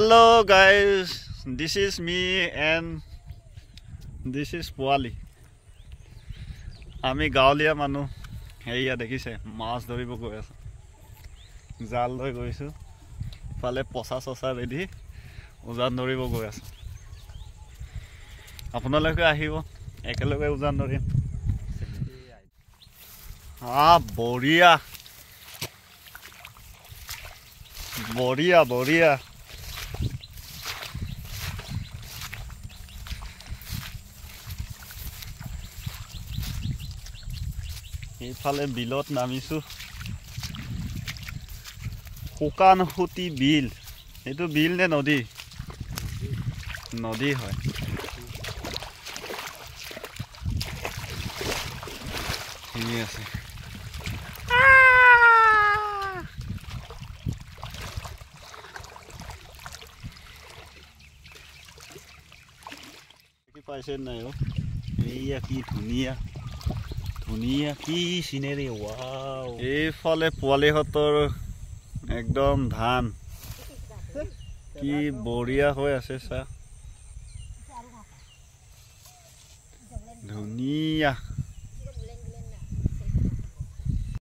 Hello guys, this is me and this is Puali. আমি গাঁৱলীয়া মানুহ হেয়া দেখিছে মাছ ধৰিব গৈ আছো জাল লৈ গৈছো ফালে পচা চচা ৰেডি উজান ধৰিব গৈ আছো আপোনালোকে আহিব একেলগে উজান ধৰিম বঢ়িয়া বঢ়িয়া বঢ়িয়া এইফালে বিলত নামিছো শুকানহুতি বিল এইটো বিল নে নদী নদী হয় ঠিক আছে কি পাইছে নাই এইয়া কি ধুনীয়া ধুনীয়া কি সিনেৰি ওয়াও এইফালে পোৱালিহঁতৰ একদম ধান কি বঢ়িয়া হৈ আছে চা ধুনীয়া